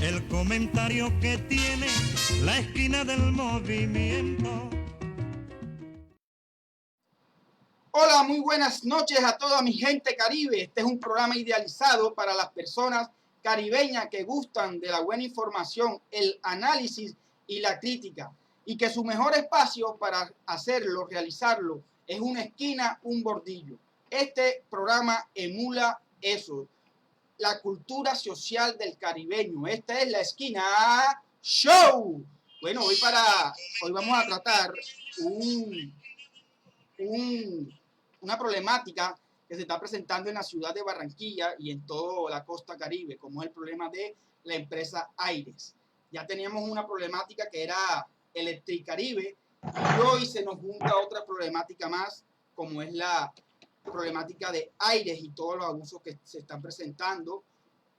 El comentario que tiene la esquina del movimiento. Hola, muy buenas noches a toda mi gente caribe. Este es un programa idealizado para las personas caribeñas que gustan de la buena información, el análisis y la crítica. Y que su mejor espacio para hacerlo, realizarlo, es una esquina, un bordillo. Este programa emula eso, la cultura social del caribeño. Esta es la esquina show. Bueno, hoy vamos a tratar una problemática que se está presentando en la ciudad de Barranquilla y en toda la costa caribe, como es el problema de la empresa Aires. Ya teníamos una problemática que era Electricaribe y hoy se nos junta otra problemática más, como es la problemática de Aires y todos los abusos que se están presentando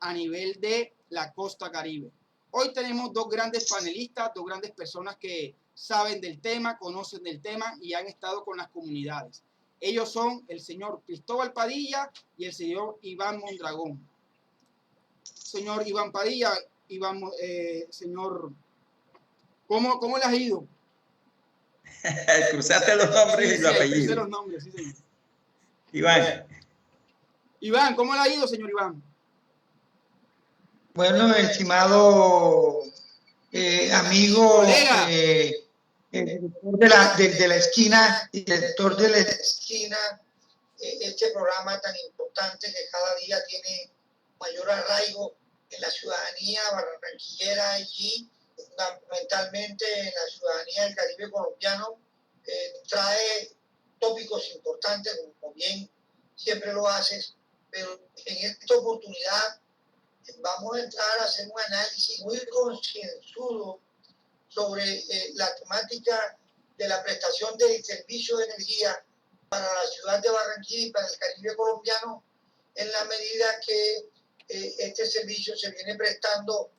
a nivel de la costa caribe. Hoy tenemos dos grandes panelistas, dos grandes personas que saben del tema, conocen del tema y han estado con las comunidades. Ellos son el señor Cristóbal Padilla y el señor Iván Mondragón. Señor Iván Padilla, señor, ¿cómo le has ido? Cruzaste los nombres y los apellidos. Crucé los nombres, sí, señor. Iván, ¿cómo le ha ido, señor Iván? Bueno, estimado amigo, director de la esquina, director de la esquina, este programa tan importante que cada día tiene mayor arraigo en la ciudadanía barranquillera y fundamentalmente en la ciudadanía del Caribe colombiano, trae tópicos importantes, como bien siempre lo haces, pero en esta oportunidad vamos a entrar a hacer un análisis muy concienzudo sobre la temática de la prestación de servicio de energía para la ciudad de Barranquilla y para el Caribe colombiano, en la medida que este servicio se viene prestando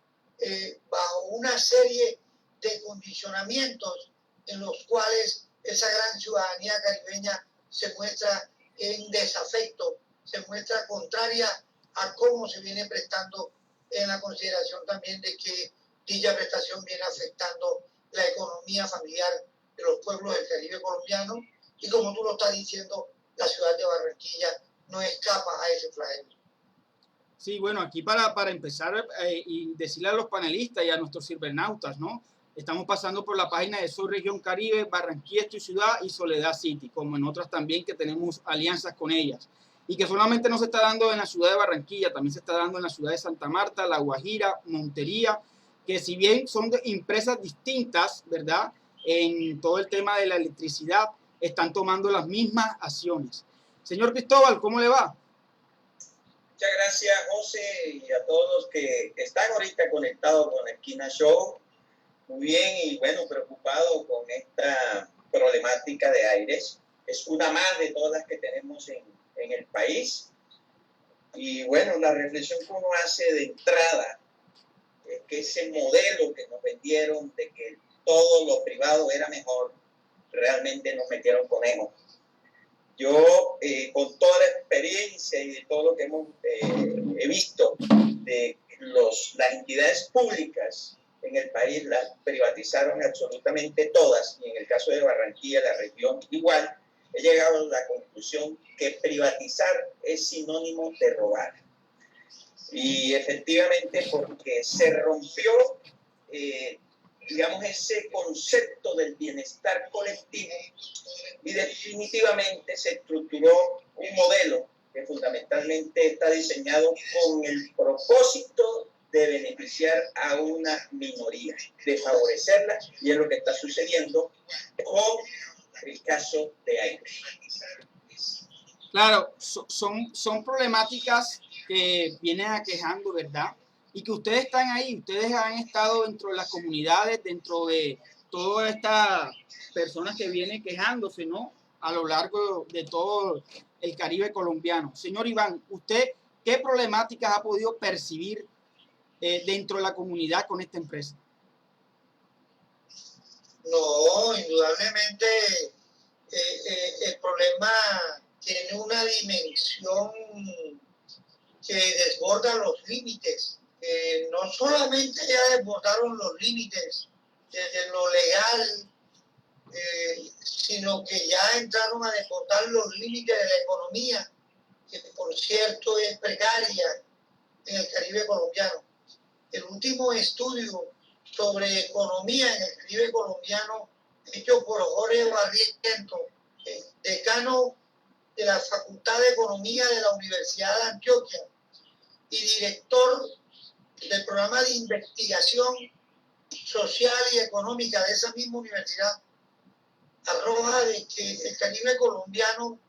bajo una serie de condicionamientos en los cuales esa gran ciudadanía caribeña se muestra en desafecto, se muestra contraria a cómo se viene prestando, en la consideración también de que dicha prestación viene afectando la economía familiar de los pueblos del Caribe colombiano y, como tú lo estás diciendo, la ciudad de Barranquilla no escapa a ese flagelo. Sí, bueno, aquí para empezar y decirle a los panelistas y a nuestros cibernautas, ¿no? Estamos pasando por la página de Soy Región Caribe, Barranquilla es tu ciudad y Soledad City, como en otras también que tenemos alianzas con ellas. Y que solamente no se está dando en la ciudad de Barranquilla, también se está dando en la ciudad de Santa Marta, La Guajira, Montería, que si bien son de empresas distintas, ¿verdad? En todo el tema de la electricidad, están tomando las mismas acciones. Señor Cristóbal, ¿cómo le va? Muchas gracias, José, y a todos los que están ahorita conectados con Esquina Show. Muy bien, y bueno, preocupado con esta problemática de Aires. Es una más de todas las que tenemos en el país. Y bueno, la reflexión que uno hace de entrada es que ese modelo que nos vendieron de que todo lo privado era mejor, realmente nos metieron conejos. Yo, con toda la experiencia y de todo lo que he visto de las entidades públicas en el país, las privatizaron absolutamente todas, y en el caso de Barranquilla, la región igual, he llegado a la conclusión que privatizar es sinónimo de robar. Y efectivamente, porque se rompió, digamos, ese concepto del bienestar colectivo y definitivamente se estructuró un modelo que fundamentalmente está diseñado con el propósito de beneficiar a una minoría, de favorecerla, y es lo que está sucediendo con el caso de Aires. Claro, son problemáticas que vienen aquejando, ¿verdad? Y que ustedes están ahí, ustedes han estado dentro de las comunidades, dentro de todas estas personas que vienen quejándose, ¿no? A lo largo de todo el Caribe colombiano. Señor Iván, ¿usted qué problemáticas ha podido percibir dentro de la comunidad con esta empresa? No, indudablemente el problema tiene una dimensión que desborda los límites no solamente ya desbordaron los límites desde lo legal, sino que ya entraron a desbordar los límites de la economía, que por cierto es precaria en el Caribe colombiano. El último estudio sobre economía en el Caribe colombiano, hecho por Jorge Barrientos, decano de la Facultad de Economía de la Universidad de Antioquia y director del programa de investigación social y económica de esa misma universidad, arroja de que el Caribe colombiano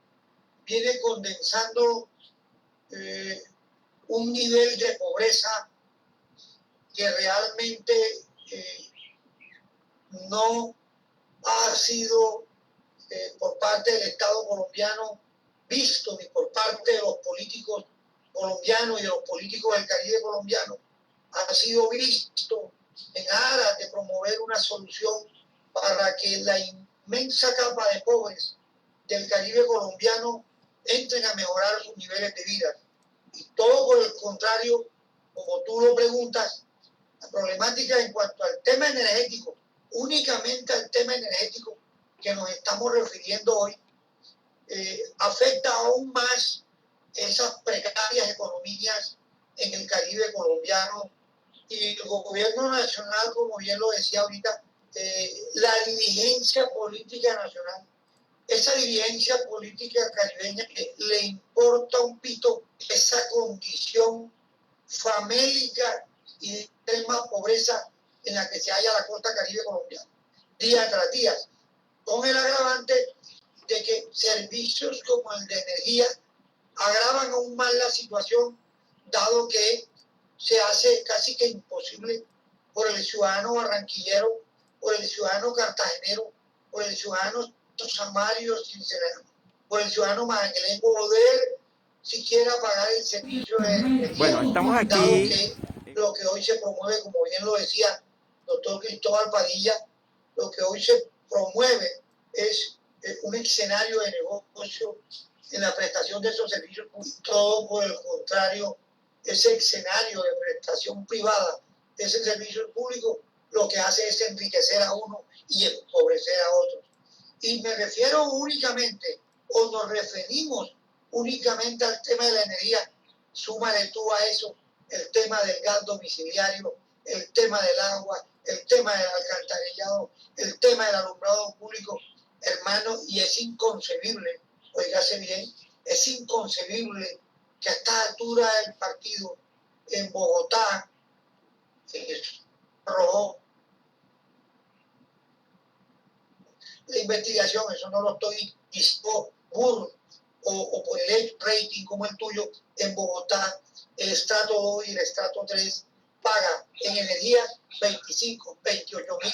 viene condensando un nivel de pobreza que realmente no ha sido por parte del Estado colombiano visto, ni por parte de los políticos colombianos y de los políticos del Caribe colombiano, ha sido visto en aras de promover una solución para que la inmensa capa de pobres del Caribe colombiano entren a mejorar sus niveles de vida. Y todo por el contrario, como tú lo preguntas, la problemática en cuanto al tema energético, únicamente al tema energético que nos estamos refiriendo hoy, afecta aún más esas precarias economías en el Caribe colombiano. Y el gobierno nacional, como bien lo decía ahorita, la dirigencia política nacional, esa dirigencia política caribeña que le importa un pito esa condición famélica y de extrema pobreza en la que se halla la costa caribe colombiana, día tras día, con el agravante de que servicios como el de energía agravan aún más la situación, dado que se hace casi que imposible por el ciudadano barranquillero, por el ciudadano cartagenero, por el ciudadano samario, por el ciudadano maranguelense poder siquiera pagar el servicio de energía. Bueno, estamos aquí. Dado que lo que hoy se promueve, como bien lo decía doctor Cristóbal Padilla, lo que hoy se promueve es un escenario de negocio en la prestación de esos servicios públicos. Todo por el contrario, ese escenario de prestación privada de ese servicio público lo que hace es enriquecer a uno y empobrecer a otros. Y me refiero únicamente, o nos referimos únicamente al tema de la energía, súmale tú a eso el tema del gas domiciliario, el tema del agua, el tema del alcantarillado, el tema del alumbrado público, hermano, y es inconcebible, oígase bien, es inconcebible que a esta altura del partido en Bogotá se arrojó la investigación, eso no lo estoy diciendo burro o por el rating como el tuyo, en Bogotá el estrato 2 y el estrato 3 paga en energía 25, 28 mil,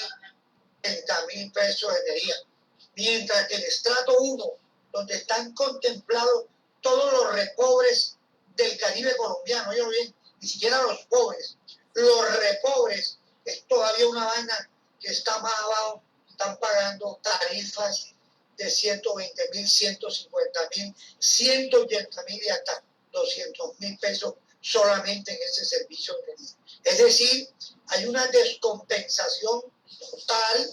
30 mil pesos de energía, mientras que el estrato 1, donde están contemplados todos los repobres del Caribe colombiano, oye bien, ni siquiera los pobres, los repobres, es todavía una vaina que está más abajo, están pagando tarifas de 120 mil, 150 mil, 180 mil y hasta 200 mil pesos solamente en ese servicio de energía. Es decir, hay una descompensación total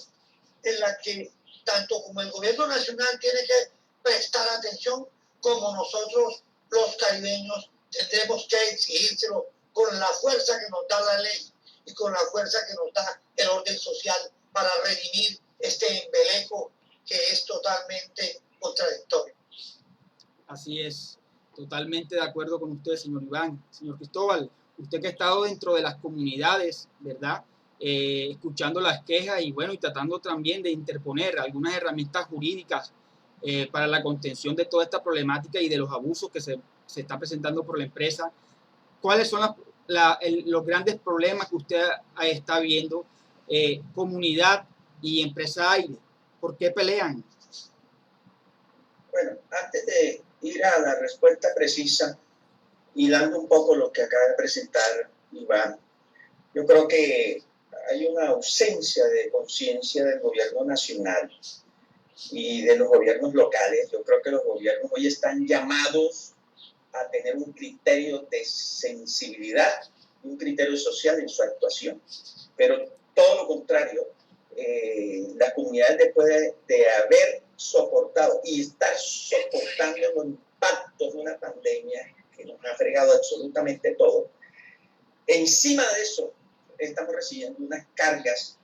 en la que tanto como el gobierno nacional tiene que prestar atención, como nosotros los caribeños tendremos que exigírselo con la fuerza que nos da la ley y con la fuerza que nos da el orden social para redimir este embeleco que es totalmente contradictorio. Así es, totalmente de acuerdo con usted, señor Iván. Señor Cristóbal, usted que ha estado dentro de las comunidades, ¿verdad? Escuchando las quejas y bueno, y tratando también de interponer algunas herramientas jurídicas para la contención de toda esta problemática y de los abusos que se está presentando por la empresa. ¿Cuáles son los grandes problemas que usted está viendo? Comunidad y empresa aire, ¿por qué pelean? Bueno, antes de ir a la respuesta precisa y dando un poco lo que acaba de presentar Iván, yo creo que hay una ausencia de conciencia del gobierno nacional y de los gobiernos locales. Yo creo que los gobiernos hoy están llamados a tener un criterio de sensibilidad un criterio social en su actuación. Pero todo lo contrario, las comunidades después de haber soportado y estar soportando los impactos de una pandemia que nos ha fregado absolutamente todo, encima de eso estamos recibiendo unas cargas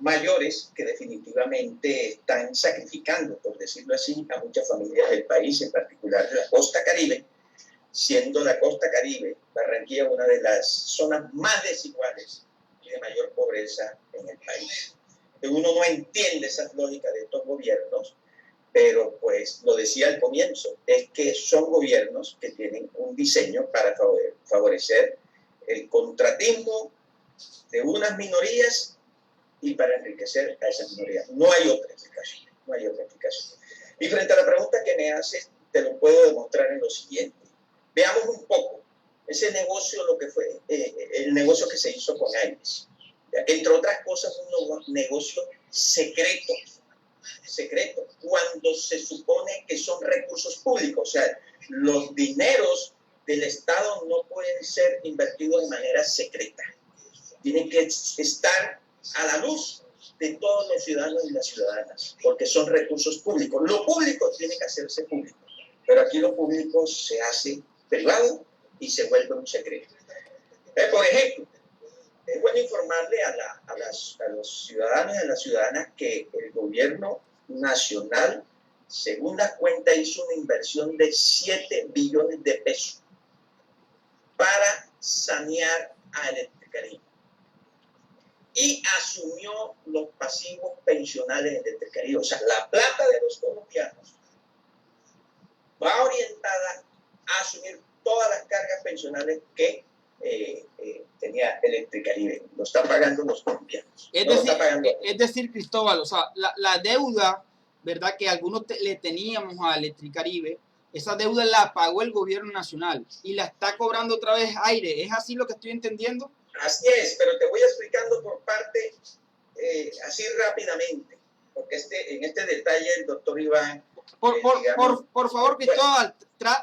mayores que definitivamente están sacrificando, por decirlo así, a muchas familias del país, en particular de la costa Caribe, siendo la costa Caribe, Barranquilla, una de las zonas más desiguales y de mayor pobreza en el país. Uno no entiende esas lógicas de estos gobiernos, pero pues lo decía al comienzo, es que son gobiernos que tienen un diseño para favorecer el contratismo de unas minorías y para enriquecer a esas minorías. No hay otra explicación, no hay otra explicación. Y frente a la pregunta que me haces, te lo puedo demostrar en lo siguiente. Veamos un poco ese negocio, lo que fue el negocio que se hizo con Aires. Entre otras cosas, un negocio secreto, cuando se supone que son recursos públicos. O sea, los dineros del Estado no pueden ser invertidos de manera secreta. Tienen que estar a la luz de todos los ciudadanos y las ciudadanas, porque son recursos públicos. Lo público tiene que hacerse público, pero aquí lo público se hace privado y se vuelve un secreto. Por ejemplo, es bueno informarle a los ciudadanos y a las ciudadanas que el gobierno nacional, según la cuenta, hizo una inversión de 7 billones de pesos para sanear a Electricaribe y asumió los pasivos pensionales de Electricaribe. O sea, la plata de los colombianos va orientada a asumir todas las cargas pensionales que tenía Electricaribe. Lo están pagando los colombianos. Es decir, Cristóbal, o sea, la deuda, ¿verdad?, que algunos le teníamos a Electricaribe, esa deuda la pagó el gobierno nacional y la está cobrando otra vez Aire. ¿Es así lo que estoy entendiendo? Así es, pero te voy explicando por parte, así rápidamente, porque en este detalle el doctor Iván... Por favor, Cristóbal,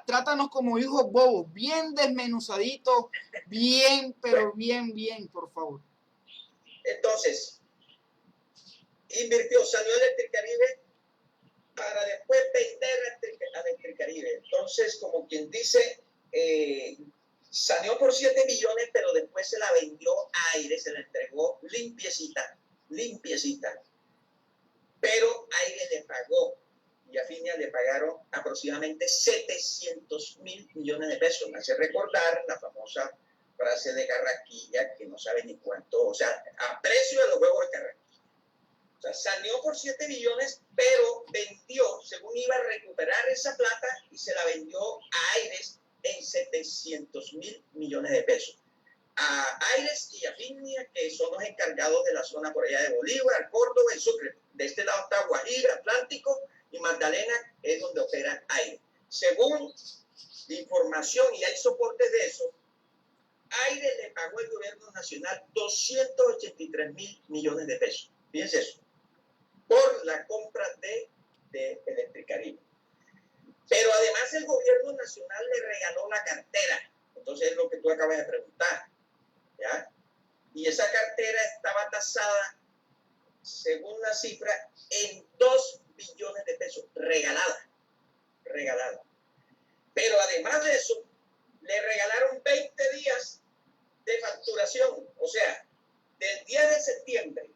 trátanos como hijos bobos, bien desmenuzaditos, bien, pero bien, por favor. Entonces, salió Electricaribe para después vender a Electricaribe. Entonces, como quien dice, salió por 7 billones, pero después se la vendió a Aire, se la entregó limpiecita. Pero Aire le pagó, y a Finia le pagaron aproximadamente 700 mil millones de pesos. Me hace recordar la famosa frase de Carrasquilla, que no sabe ni cuánto, o sea, a precio de los huevos de Carrasquilla. O sea, salió por 7 billones, pero vendió, según iba a recuperar esa plata, y se la vendió a Aires en 700 mil millones de pesos. A Aires y a Finia, que son los encargados de la zona por allá de Bolívar, Córdoba y Sucre. De este lado está Guajira, Atlántico, y Magdalena es donde opera Aire. Según la información, y hay soportes de eso, Aire le pagó al gobierno nacional 283 mil millones de pesos. Fíjense eso, por la compra de Electricaribe. Pero además el gobierno nacional le regaló la cartera. Entonces es lo que tú acabas de preguntar, ¿ya? Y esa cartera estaba tasada, según la cifra, en 2 billones de pesos, regalada. Pero además de eso, le regalaron 20 días de facturación. O sea, del 10 de septiembre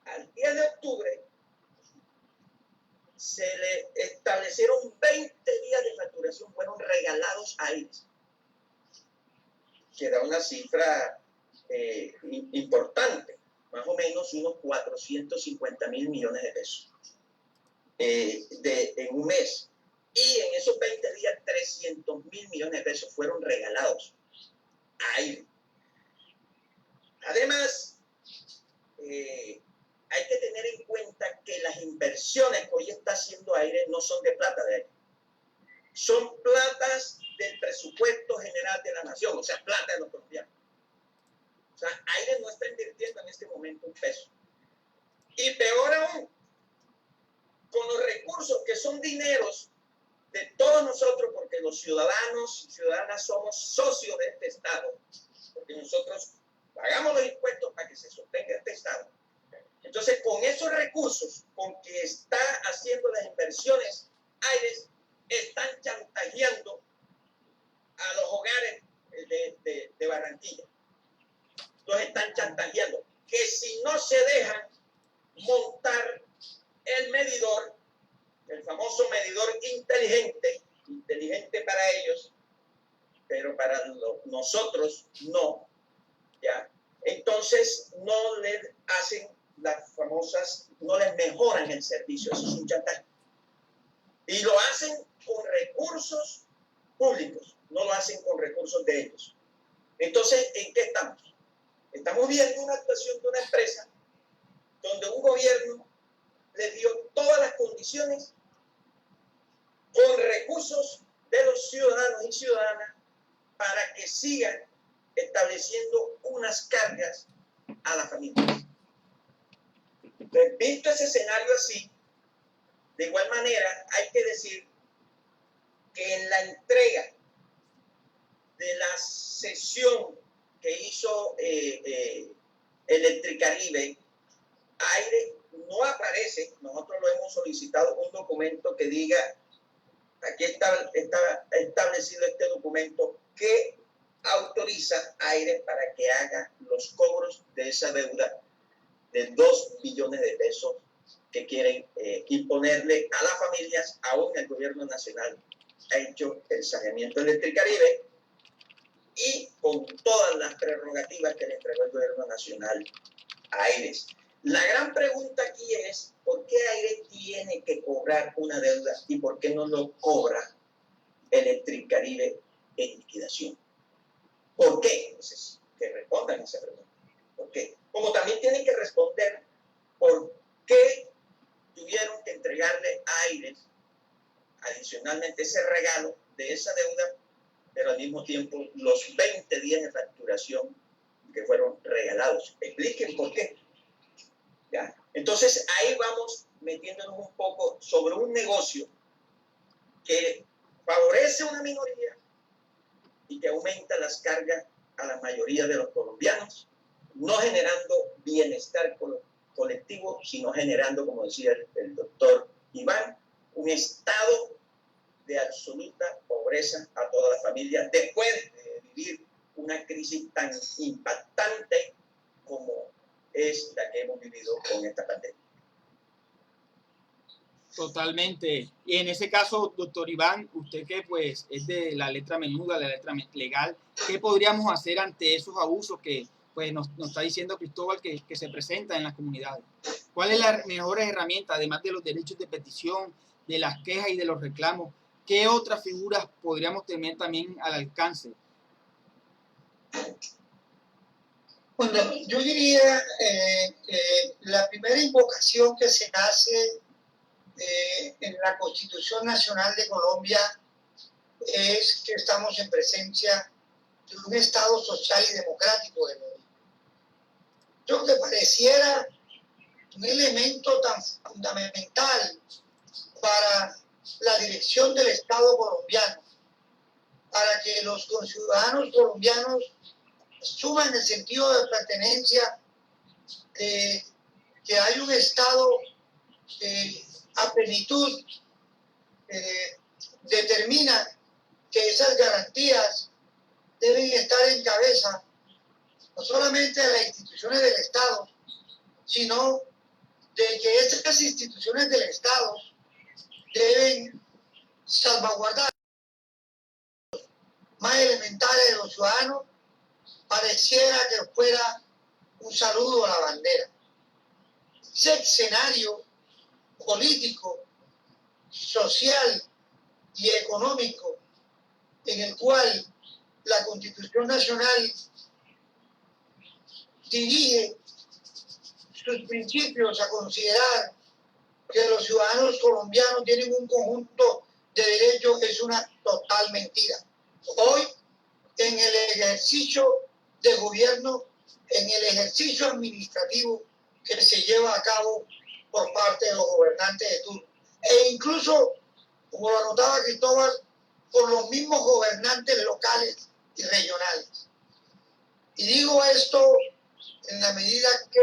al 10 de octubre, se le establecieron 20 días de facturación, fueron regalados a ellos. Que da una cifra importante, más o menos unos 450 mil millones de pesos en un mes. Y en esos 20 días, 300 mil millones de pesos fueron regalados a Aire. Además, hay que tener en cuenta que las inversiones que hoy está haciendo Aire no son de plata de Aire. Son platas del presupuesto general de la nación, o sea, plata de los colombianos. O sea, Aire no está invirtiendo en este momento un peso. Y peor aún, con los recursos que son dineros de todos nosotros, porque los ciudadanos y ciudadanas somos socios de este Estado, porque nosotros pagamos los impuestos para que se sostenga este Estado. Entonces, con esos recursos, con que está haciendo las inversiones, Aires están chantajeando a los hogares de Barranquilla. Los están chantajeando. Que si no se dejan montar el medidor, el famoso medidor inteligente para ellos, pero para nosotros no, ¿ya? Entonces no les hacen las famosas, no les mejoran el servicio, eso es un chantaje. Y lo hacen con recursos públicos, no lo hacen con recursos de ellos. Entonces, ¿en qué estamos? Estamos viendo una actuación de una empresa donde un gobierno le dio todas las condiciones con recursos de los ciudadanos y ciudadanas para que sigan estableciendo unas cargas a las familias. Entonces, visto ese escenario así, de igual manera hay que decir que en la entrega de la sesión que hizo Electricaribe, Aire no aparece, nosotros lo hemos solicitado, un documento que diga, aquí está establecido este documento que autoriza a Aire para que haga los cobros de esa deuda de 2 billones de pesos que quieren imponerle a las familias. Aún el gobierno nacional ha hecho el saneamiento Electricaribe y con todas las prerrogativas que le entregó el gobierno nacional a Aires. La gran pregunta aquí es, ¿por qué Aires tiene que cobrar una deuda y por qué no lo cobra Electricaribe en liquidación? ¿Por qué? Entonces, que respondan esa pregunta. ¿Por qué? Como también tienen que responder por qué tuvieron que entregarle a Aires adicionalmente ese regalo de esa deuda, pero al mismo tiempo los 20 días de facturación que fueron regalados. Expliquen por qué. ¿Ya? Entonces ahí vamos metiéndonos un poco sobre un negocio que favorece a una minoría y que aumenta las cargas a la mayoría de los colombianos, no generando bienestar colectivo, sino generando, como decía el doctor Iván, un estado de absoluta pobreza a toda la familia después de vivir una crisis tan impactante como es la que hemos vivido con esta pandemia. Totalmente. Y en ese caso, doctor Iván, usted que pues es de la letra menuda, la letra legal, ¿qué podríamos hacer ante esos abusos que pues nos está diciendo Cristóbal que se presentan en las comunidades? ¿Cuál es la mejor herramienta, además de los derechos de petición, de las quejas y de los reclamos? ¿Qué otras figuras podríamos tener también al alcance? Bueno, yo diría que la primera invocación que se hace en la Constitución Nacional de Colombia es que estamos en presencia de un Estado social y democrático de ley. Yo que pareciera un elemento tan fundamental para la dirección del Estado colombiano, para que los conciudadanos colombianos asuman el sentido de pertenencia de que hay un Estado a plenitud determina que esas garantías deben estar en cabeza no solamente de las instituciones del Estado, sino de que esas instituciones del Estado deben salvaguardar los más elementales de los ciudadanos. Pareciera que fuera un saludo a la bandera. Ese escenario político, social y económico en el cual la Constitución Nacional dirige sus principios a considerar que los ciudadanos colombianos tienen un conjunto de derechos es una total mentira. Hoy, en el ejercicio de gobierno, en el ejercicio administrativo que se lleva a cabo por parte de los gobernantes de turno, e incluso como lo anotaba Cristóbal, por los mismos gobernantes locales y regionales. Y digo esto en la medida que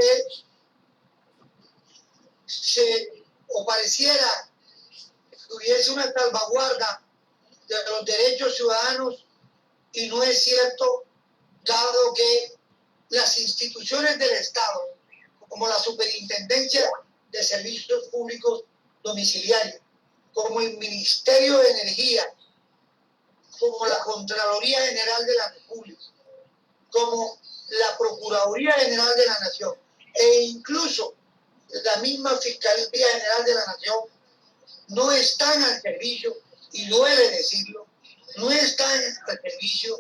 pareciera que hubiese una salvaguarda de los derechos ciudadanos, y no es cierto, dado que las instituciones del Estado, como la Superintendencia de Servicios Públicos Domiciliarios, como el Ministerio de Energía, como la Contraloría General de la República, como la Procuraduría General de la Nación, e incluso la misma Fiscalía General de la Nación, no están al servicio, y duele decirlo, no están al servicio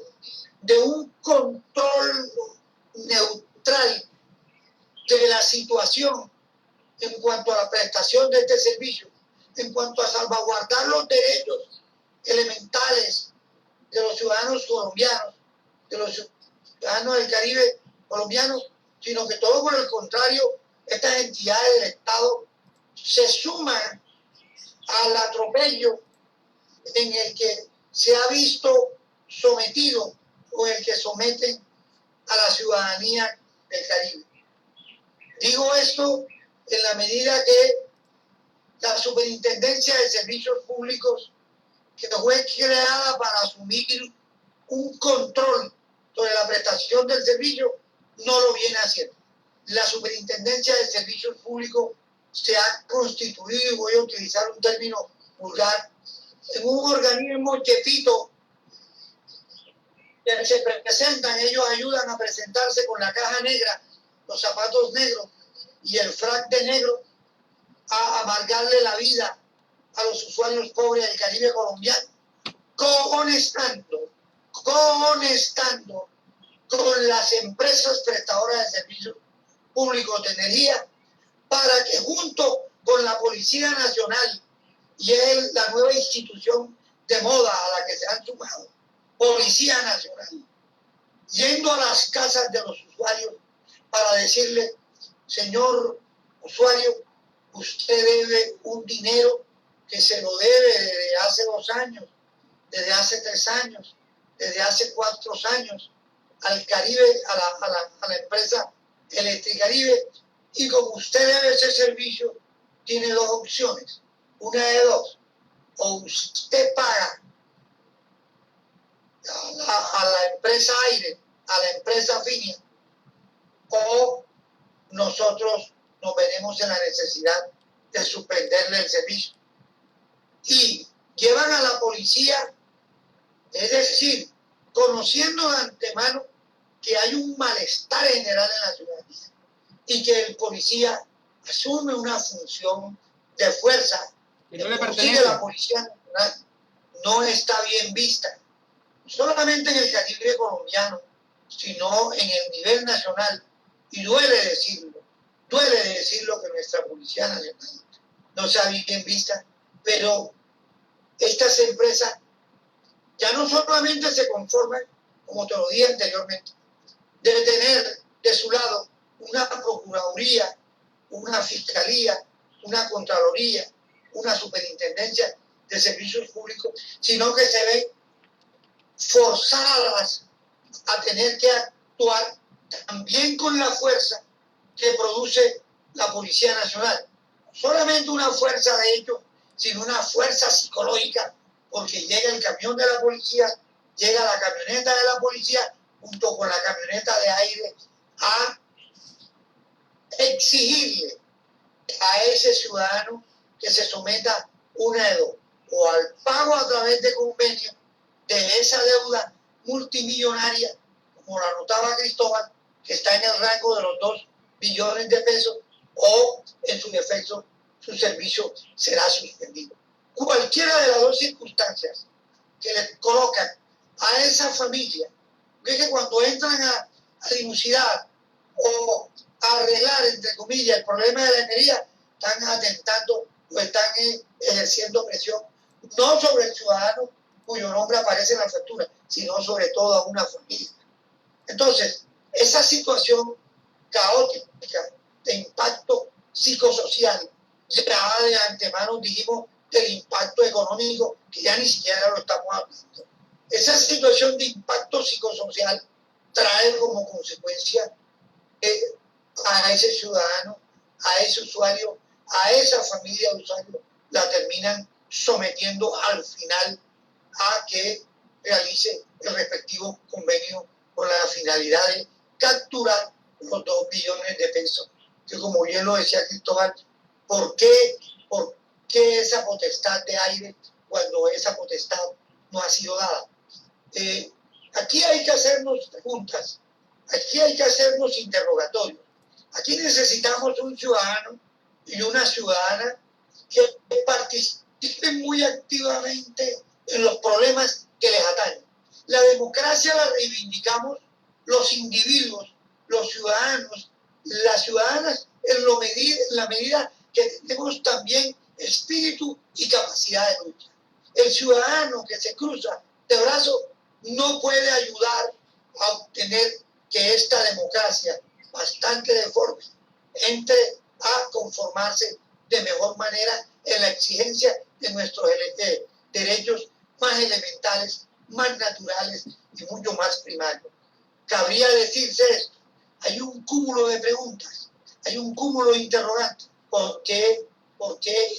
de un control neutral de la situación en cuanto a la prestación de este servicio, en cuanto a salvaguardar los derechos elementales de los ciudadanos colombianos, de los ciudadanos del Caribe colombianos, sino que todo por el contrario, estas entidades del Estado se suman al atropello en el que se ha visto sometido o en el que someten a la ciudadanía del Caribe. Digo esto en la medida que la Superintendencia de Servicios Públicos, que fue creada para asumir un control sobre la prestación del servicio, no lo viene haciendo. La Superintendencia de Servicios Públicos se ha constituido, y voy a utilizar un término vulgar, en un organismo chepito que se presentan, ellos ayudan a presentarse con la caja negra, los zapatos negros y el frac de negro, a amargarle la vida a los usuarios pobres del Caribe colombiano, conectando con las empresas prestadoras de servicios públicos de energía, para que junto con la Policía Nacional, y es la nueva institución de moda a la que se han sumado, Policía Nacional, yendo a las casas de los usuarios para decirle: señor usuario, usted debe un dinero que se lo debe desde hace 2 años, desde hace 3 años, desde hace 4 años al Caribe, a la empresa Electricaribe, y como usted debe ese servicio, tiene 2 opciones, una de 2: o usted paga a la empresa Aire, a la empresa Finia, o nosotros nos veremos en la necesidad de suspenderle el servicio. Y llevan a la policía, es decir, conociendo de antemano que hay un malestar general en la ciudadanía y que el policía asume una función de fuerza que no le pertenece. La Policía Nacional no está bien vista, no solamente en el Caribe colombiano, sino en el nivel nacional. Y duele decirlo que nuestra Policía Nacional no está bien vista, pero estas empresas ya no solamente se conforman, como te lo dije anteriormente, de tener de su lado una Procuraduría, una Fiscalía, una Contraloría, una Superintendencia de Servicios Públicos, sino que se ven forzadas a tener que actuar también con la fuerza que produce la Policía Nacional. No solamente una fuerza de hecho, sino una fuerza psicológica, porque llega el camión de la policía, llega la camioneta de la policía, junto con la camioneta de aire, a exigirle a ese ciudadano que se someta una de 2: o al pago a través de convenio de esa deuda multimillonaria, como lo anotaba Cristóbal, que está en el rango de los 2 billones de pesos, o en su defecto su servicio será suspendido. Cualquiera de las 2 circunstancias que le colocan a esa familia, que es que cuando entran a dilucidar o a arreglar, entre comillas, el problema de la energía, están atentando o están ejerciendo presión no sobre el ciudadano cuyo nombre aparece en la factura, sino sobre todo a una familia. Entonces, esa situación caótica de impacto psicosocial, ya de antemano dijimos del impacto económico, que ya ni siquiera lo estamos hablando. Esa situación de impacto psicosocial trae como consecuencia a ese ciudadano, a ese usuario, a esa familia de usuarios, la terminan sometiendo al final a que realice el respectivo convenio con la finalidad de capturar los 2 billones de pesos, que como bien lo decía Cristóbal, ¿por qué esa potestad de aire cuando esa potestad no ha sido dada? Aquí hay que hacernos preguntas, aquí hay que hacernos interrogatorios. Aquí necesitamos un ciudadano y una ciudadana que participen muy activamente en los problemas que les atañen. La democracia la reivindicamos los individuos, los ciudadanos, las ciudadanas, en la medida que tenemos también espíritu y capacidad de lucha. El ciudadano que se cruza de brazos no puede ayudar a obtener que esta democracia bastante deforme entre a conformarse de mejor manera en la exigencia de nuestros derechos más elementales, más naturales y mucho más primarios. Cabría decirse esto, hay un cúmulo de preguntas, hay un cúmulo de interrogantes. ¿Por qué,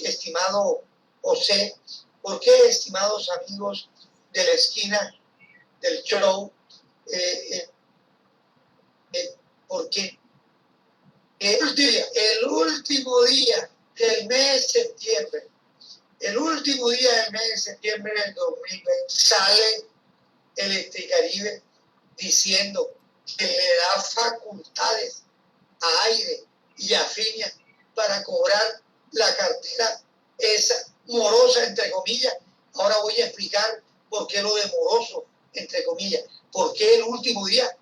estimado José? ¿Por qué, estimados amigos de la esquina del show? ¿Por qué? El último día del mes de septiembre, del 2020, sale Electricaribe diciendo que le da facultades a Aire y a Finia para cobrar la cartera esa morosa, entre comillas. Ahora voy a explicar por qué lo de moroso, entre comillas. ¿Por qué el último día?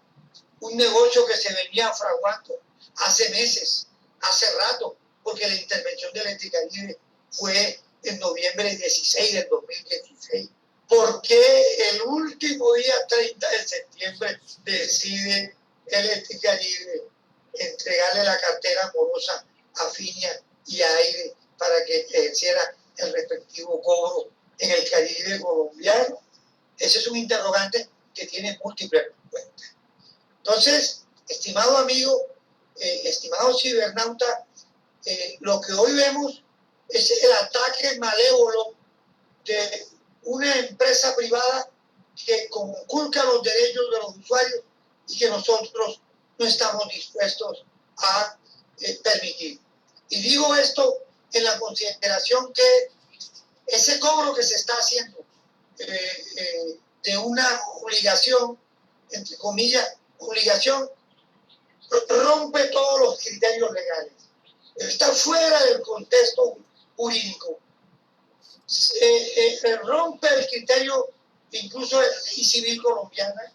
Un negocio que se venía fraguando hace meses, hace rato, porque la intervención de Electricaribe fue en noviembre 16 del 2016. ¿Por qué el último día, 30 de septiembre, decide Electricaribe entregarle la cartera morosa a Finia y a Aire para que ejerciera el respectivo cobro en el Caribe colombiano? Ese es un interrogante que tiene múltiples respuestas. Entonces, estimado amigo, estimado cibernauta, lo que hoy vemos es el ataque malévolo de una empresa privada que conculca los derechos de los usuarios y que nosotros no estamos dispuestos a permitir. Y digo esto en la consideración que ese cobro que se está haciendo de una obligación, entre comillas, obligación, rompe todos los criterios legales. Está fuera del contexto jurídico. Rompe el criterio incluso de la ley civil colombiana,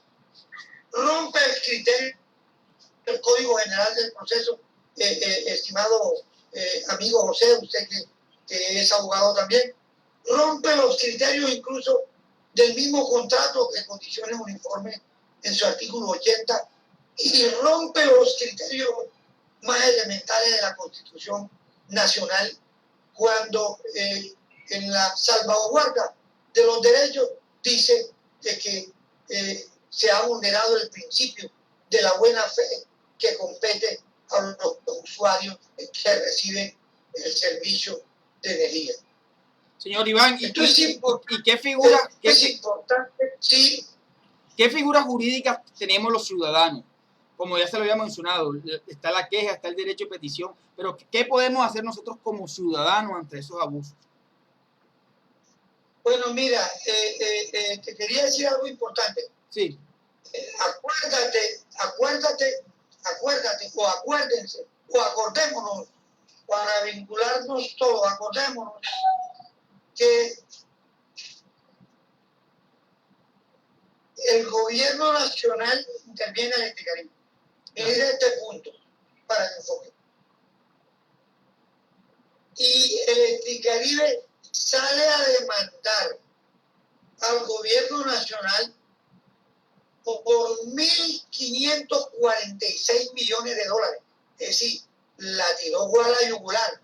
rompe el criterio del Código General del Proceso, estimado amigo José, usted que es abogado también, rompe los criterios incluso del mismo contrato de condiciones uniformes en su artículo 80 y rompe los criterios más elementales de la Constitución Nacional cuando en la salvaguarda de los derechos dice de que se ha vulnerado el principio de la buena fe que compete a los usuarios que reciben el servicio de energía. Señor Iván, Esto es importante. ¿y qué figuras, es importante, sí. qué figuras jurídicas tenemos los ciudadanos? Como ya se lo había mencionado, está la queja, está el derecho de petición, pero ¿qué podemos hacer nosotros como ciudadanos ante esos abusos? Bueno, mira, te quería decir algo importante. Sí. Acuérdense, o acordémonos, para vincularnos todos, acordémonos que el gobierno nacional interviene en Electricaribe. Mire este punto para el enfoque. Y Electricaribe sale a demandar al gobierno nacional por 1.546 millones de dólares. Es decir, la tiró a la yugular.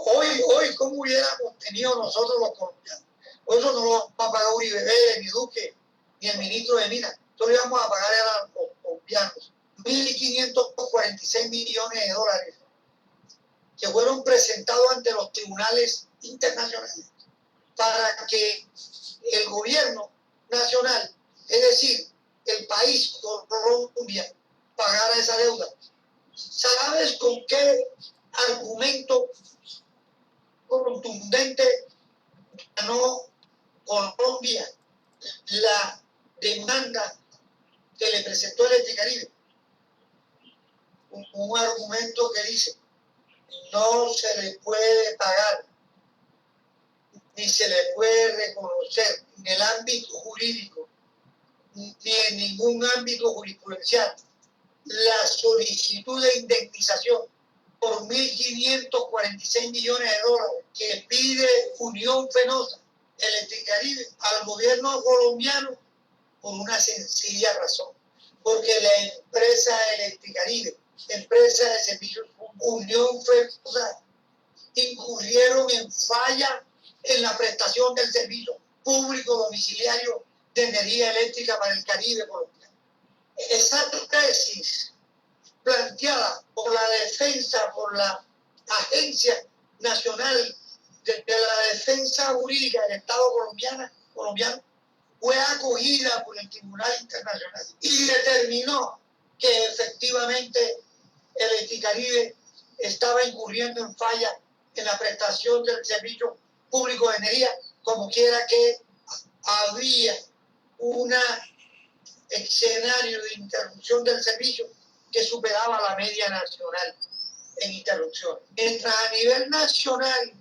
Hoy, ¿cómo hubiéramos tenido nosotros los colombianos? Por eso no lo vamos a pagar Uribe Vélez, ni Duque, ni el ministro de Minas. Solo lo íbamos a pagar a los colombianos. 1.546 millones de dólares que fueron presentados ante los tribunales internacionales para que el gobierno nacional, es decir, el país Colombia, pagara esa deuda. ¿Sabes con qué argumento contundente ganó Colombia la demanda que le presentó Electricaribe? Un argumento que dice: no se le puede pagar ni se le puede reconocer en el ámbito jurídico ni en ningún ámbito jurisprudencial la solicitud de indemnización por 1.546 millones de dólares que pide Unión Fenosa Electricaribe al gobierno colombiano, por una sencilla razón: porque la empresa Electricaribe, empresa de servicios Unión Fenosa, incurrieron en falla en la prestación del servicio público domiciliario de energía eléctrica para el Caribe colombiano. Esa tesis planteada por la defensa, por la Agencia Nacional de la Defensa Jurídica del Estado colombiano, fue acogida por el Tribunal Internacional y determinó que efectivamente Electricaribe estaba incurriendo en falla en la prestación del servicio público de energía, como quiera que había un escenario de interrupción del servicio que superaba la media nacional en interrupción. Mientras a nivel nacional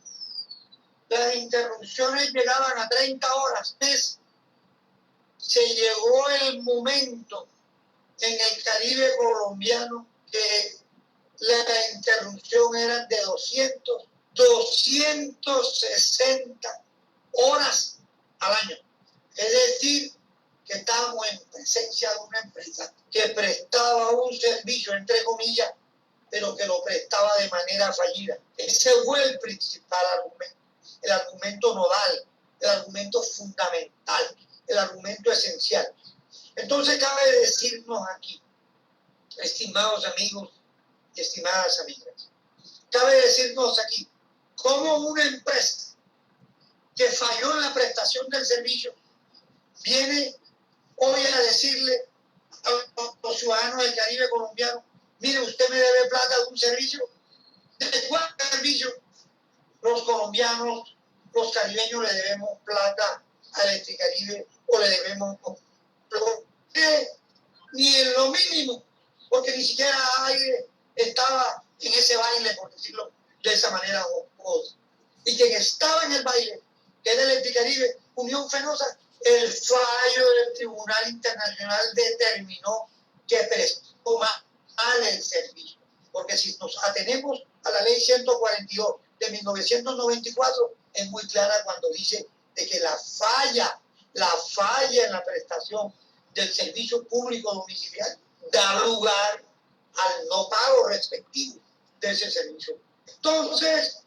las interrupciones llegaban a 30 horas mes, se llegó el momento en el Caribe colombiano que la interrupción era de 260 horas al año. Es decir, que estábamos en presencia de una empresa que prestaba un servicio, entre comillas, pero que lo prestaba de manera fallida. Ese fue el principal argumento, el argumento nodal, el argumento fundamental, el argumento esencial. Entonces cabe decirnos aquí, estimados amigos y estimadas amigas, cabe decirnos aquí cómo una empresa que falló en la prestación del servicio viene hoy a decirle a los ciudadanos del Caribe colombiano: mire, usted me debe plata de un servicio. ¿De cuál servicio? Los colombianos, los caribeños, le debemos plata a Electricaribe, o le debemos ni en lo mínimo, porque ni siquiera Aire estaba en ese baile, por decirlo de esa manera jocosa. Y quien estaba en el baile, que era Electricaribe, Unión Fenosa, el fallo del Tribunal Internacional determinó que prestó mal el servicio. Porque si nos atenemos a la ley 142 de 1994, es muy clara cuando dice de que la falla en la prestación del servicio público domiciliario da lugar al no pago respectivo de ese servicio. Entonces,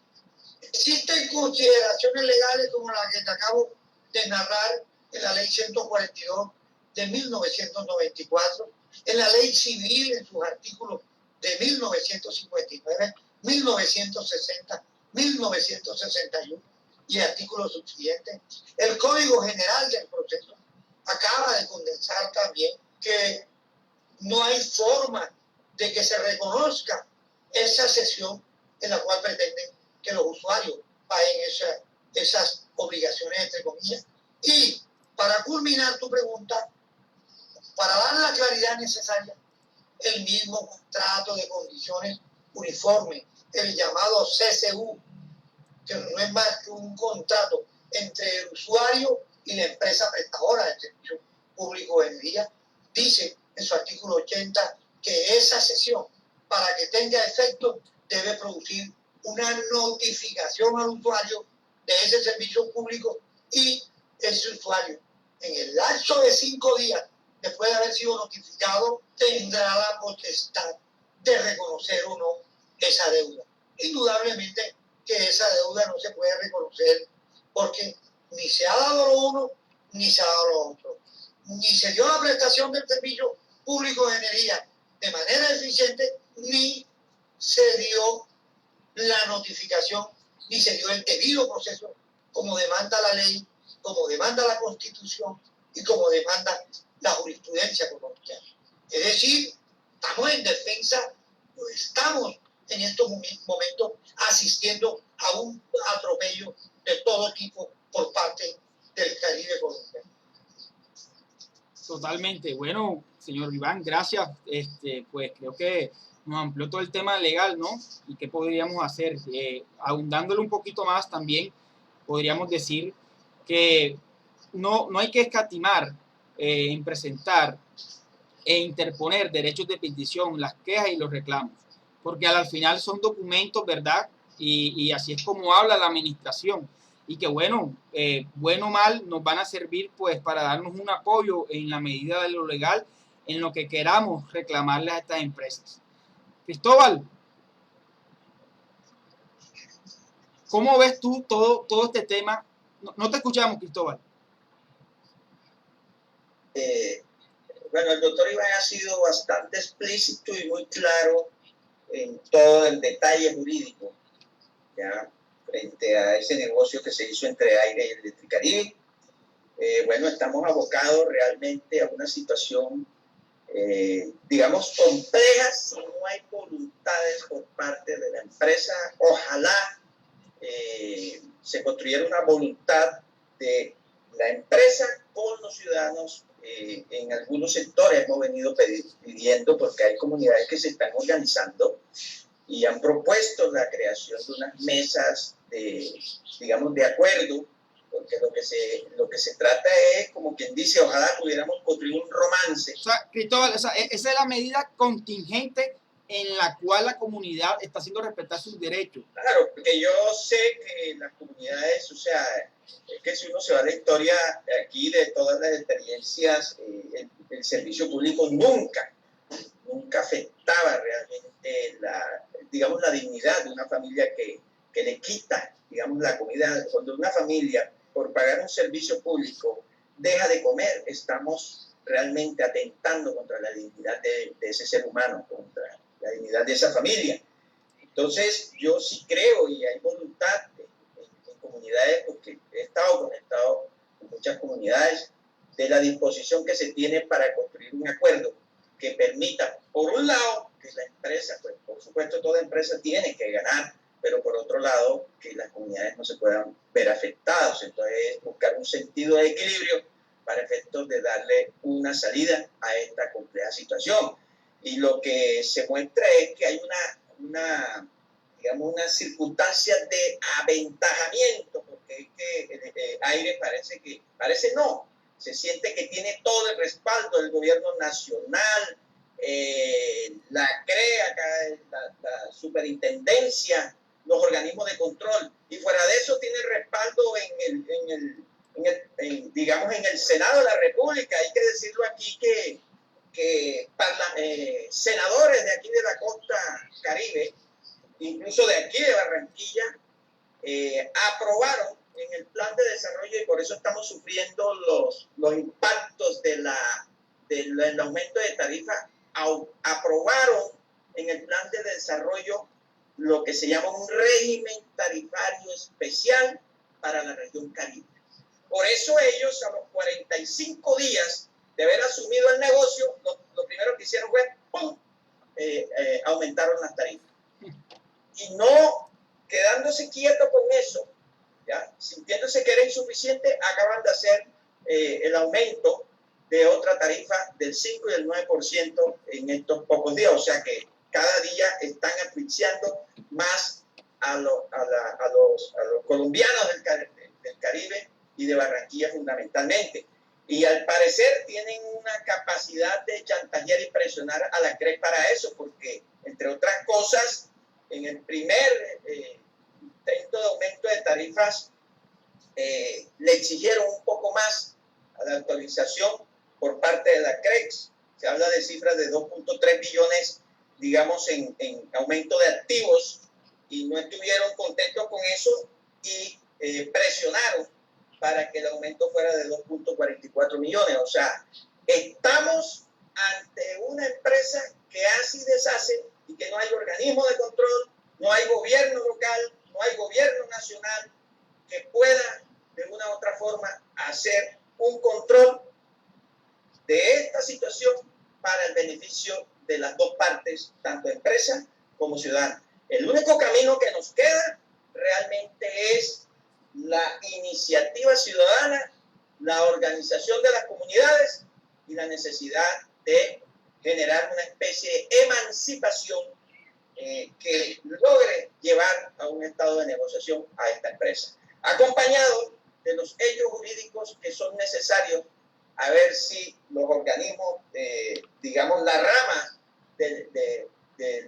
existen consideraciones legales como la que te acabo de narrar en la ley 142 de 1994, en la ley civil en sus artículos de 1959, 1960, 1961 y artículos subsiguientes. El Código General del Proceso acaba de condensar también que no hay forma de que se reconozca esa sesión en la cual pretenden que los usuarios paguen esas obligaciones, entre comillas. Y para culminar tu pregunta, para dar la claridad necesaria, el mismo contrato de condiciones uniformes, el llamado CCU, que no es más que un contrato entre el usuario y la empresa prestadora del servicio público de energía, dice en su artículo 80 que esa sesión, para que tenga efecto, debe producir una notificación al usuario de ese servicio público, y ese usuario, en el lapso de 5 días después de haber sido notificado, tendrá la potestad de reconocer o no esa deuda. Indudablemente, que esa deuda no se puede reconocer porque ni se ha dado lo uno ni se ha dado lo otro. Ni se dio la prestación del servicio público de energía de manera eficiente, ni se dio la notificación, ni se dio el debido proceso como demanda la ley, como demanda la Constitución y como demanda la jurisprudencia colombiana. Es decir, estamos en defensa, estamos en estos momentos asistiendo a un atropello de todo tipo por parte del Caribe colombiano. Totalmente. Bueno, señor Iván, gracias. Pues creo que nos amplió todo el tema legal, ¿no? Y qué podríamos hacer. Ahondándole un poquito más también, podríamos decir que no hay que escatimar en presentar e interponer derechos de petición, las quejas y los reclamos, porque al final son documentos, ¿verdad? Y así es como habla la administración. Y que bueno o mal nos van a servir pues para darnos un apoyo en la medida de lo legal en lo que queramos reclamarles a estas empresas. Cristóbal, ¿cómo ves tú todo este tema? No te escuchamos, Cristóbal. Bueno, el doctor Iván ha sido bastante explícito y muy claro en todo el detalle jurídico, ¿ya? Frente a ese negocio que se hizo entre Aire y Electricaribe. Bueno, estamos abocados realmente a una situación, digamos, compleja si no hay voluntades por parte de la empresa. Ojalá se construyera una voluntad de la empresa con los ciudadanos. En algunos sectores hemos venido pidiendo, porque hay comunidades que se están organizando y han propuesto la creación de unas mesas digamos, de acuerdo, porque lo que se trata es, como quien dice, ojalá pudiéramos construir un romance. O sea, Cristóbal, esa es la medida contingente en la cual la comunidad está haciendo respetar sus derechos. Claro, porque yo sé que las comunidades, o sea, es que si uno se va a la historia aquí de todas las experiencias, el servicio público nunca afectaba realmente digamos, la dignidad de una familia que le quita, digamos, la comida. Cuando una familia, por pagar un servicio público, deja de comer, estamos realmente atentando contra la dignidad de ese ser humano, contra la dignidad de esa familia. Entonces, yo sí creo y hay voluntad en comunidades, porque he estado conectado con muchas comunidades, de la disposición que se tiene para construir un acuerdo que permita, por un lado, que la empresa, pues por supuesto toda empresa tiene que ganar, pero por otro lado, que las comunidades no se puedan ver afectadas. Entonces, buscar un sentido de equilibrio para efectos de darle una salida a esta compleja situación. Y lo que se muestra es que hay digamos, una circunstancia de aventajamiento, porque es que Aire se siente que tiene todo el respaldo del gobierno nacional, la CREA, la superintendencia, los organismos de control, y fuera de eso tiene respaldo digamos, en el Senado de la República. Hay que decirlo aquí que senadores de aquí de la costa Caribe, incluso de aquí de Barranquilla, aprobaron en el plan de desarrollo, y por eso estamos sufriendo los impactos del aumento de tarifa. Aprobaron en el plan de desarrollo lo que se llama un régimen tarifario especial para la región Caribe. Por eso ellos, a los 45 días de haber asumido el negocio, lo primero que hicieron fue ¡pum! Aumentaron las tarifas. Y no quedándose quieto con eso, ¿ya? Sintiéndose que era insuficiente, acaban de hacer el aumento de otra tarifa del 5 y el 9% en estos pocos días. O sea que cada día están asfixiando más a los colombianos del Caribe y de Barranquilla fundamentalmente. Y al parecer tienen una capacidad de chantajear y presionar a la CRE para eso, porque, entre otras cosas, en el primer intento de aumento de tarifas, le exigieron un poco más a la actualización por parte de la CREX. Se habla de cifras de 2.3 billones, digamos, en aumento de activos y no estuvieron contentos con eso y presionaron para que el aumento fuera de 2.44 millones. O sea, estamos ante una empresa que hace y deshace y que no hay organismo de control, no hay gobierno local, no hay gobierno nacional que pueda de una u otra forma hacer un control de esta situación para el beneficio de las dos partes, tanto empresa como ciudadano. El único camino que nos queda realmente es la iniciativa ciudadana, la organización de las comunidades y la necesidad de generar una especie de emancipación que logre llevar a un estado de negociación a esta empresa, acompañado de los hechos jurídicos que son necesarios, a ver si los organismos, digamos, la rama del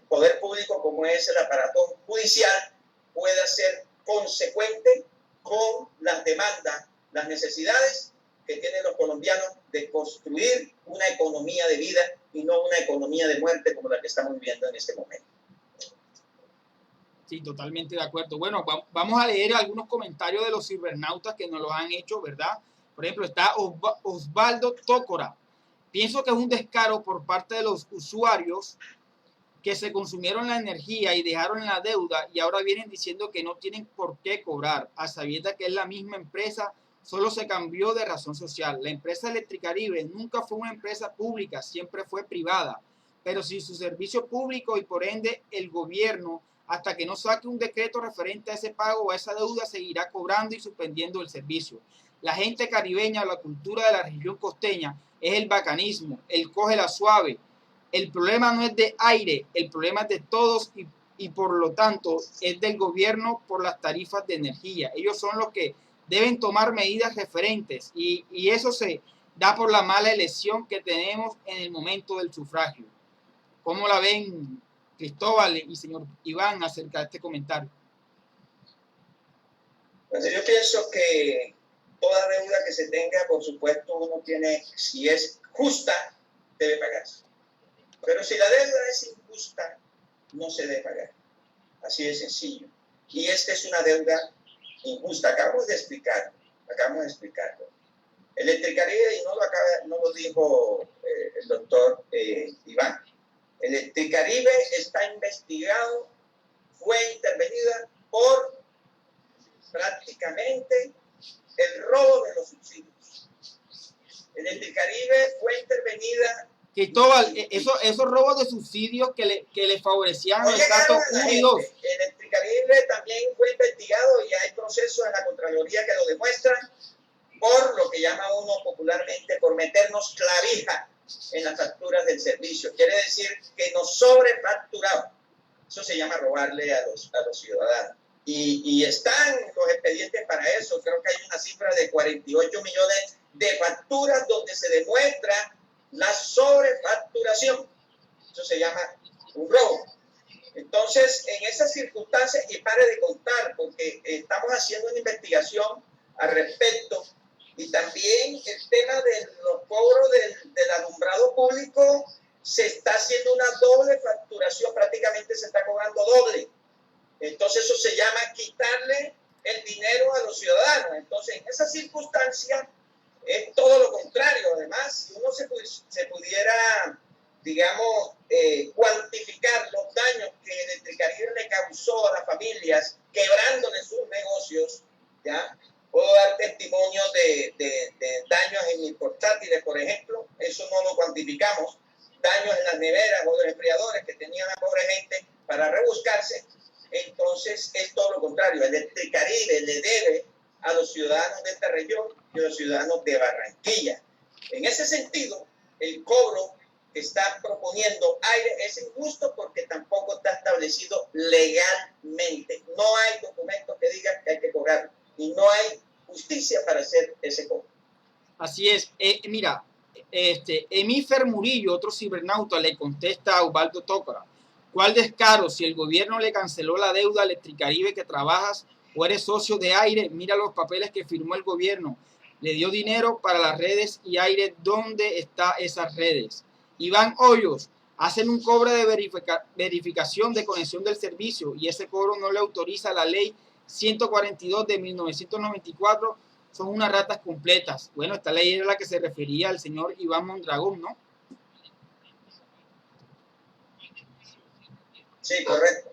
poder público, como es el aparato judicial, pueda ser consecuente con las demandas, las necesidades que tienen los colombianos de construir una economía de vida y no una economía de muerte como la que estamos viviendo en este momento. Sí, totalmente de acuerdo. Bueno, vamos a leer algunos comentarios de los cibernautas que nos los han hecho, ¿verdad? Por ejemplo, está Osvaldo Tócora. Pienso que es un descaro por parte de los usuarios que se consumieron la energía y dejaron la deuda y ahora vienen diciendo que no tienen por qué cobrar, a sabiendas que es la misma empresa, solo se cambió de razón social. La empresa Electricaribe nunca fue una empresa pública, siempre fue privada, pero sin su servicio público y por ende el gobierno, hasta que no saque un decreto referente a ese pago o a esa deuda, seguirá cobrando y suspendiendo el servicio. La gente caribeña, la cultura de la región costeña, es el bacanismo, el cógela suave. El problema no es de aire, el problema es de todos y por lo tanto es del gobierno por las tarifas de energía. Ellos son los que deben tomar medidas referentes y eso se da por la mala elección que tenemos en el momento del sufragio. ¿Cómo la ven, Cristóbal y señor Iván, acerca de este comentario? Pues yo pienso que toda deuda que se tenga, por supuesto, uno tiene, si es justa, debe pagarse. Pero si la deuda es injusta, no se debe pagar. Así de sencillo. Y esta es una deuda injusta. Acabamos de explicarlo. Electricaribe, y no lo dijo el doctor Iván, Electricaribe está investigado, fue intervenida por prácticamente el robo de los subsidios. Electricaribe fue intervenida. Cristóbal, esos robos de subsidios que le favorecían al Estado 1 y 2. Electricaribe también fue investigado y hay procesos en la Contraloría que lo demuestran por lo que llama uno popularmente por meternos clavija en las facturas del servicio. Quiere decir que nos sobrefacturamos. Eso se llama robarle a los ciudadanos. Y están los expedientes para eso. Creo que hay una cifra de 48 millones de facturas donde se demuestra la sobrefacturación. Eso se llama un robo. Entonces, en esas circunstancias, y pare de contar, porque estamos haciendo una investigación al respecto, y también el tema de los cobros del alumbrado público, se está haciendo una doble facturación, prácticamente se está cobrando doble. Entonces, eso se llama quitarle el dinero a los ciudadanos. Entonces, en esa circunstancia, es todo lo contrario. Además, si uno se pudiera, digamos, cuantificar los daños que Electricaribe le causó a las familias, quebrándole sus negocios, ¿ya? Puedo dar testimonio de daños en mis portátiles, por ejemplo. Eso no lo cuantificamos. Daños en las neveras o los enfriadores que tenían la pobre gente para rebuscarse. Entonces, es todo lo contrario. Electricaribe le debe a los ciudadanos de esta región y a los ciudadanos de Barranquilla. En ese sentido, el cobro que está proponiendo Aire es injusto porque tampoco está establecido legalmente. No hay documentos que digan que hay que cobrar y no hay justicia para hacer ese cobro. Así es. Mira, Emífer Murillo, otro cibernauta, le contesta a Osvaldo Tócora: ¿cuál descaro? Si el gobierno le canceló la deuda a Electricaribe que trabajas o eres socio de Aire, mira los papeles que firmó el gobierno. Le dio dinero para las redes y Aire, ¿dónde están esas redes? Iván Hoyos: hacen un cobro de verificación de conexión del servicio y ese cobro no le autoriza la ley 142 de 1994, son unas ratas completas. Bueno, esta ley era la que se refería al señor Iván Mondragón, ¿no? Sí, correcto.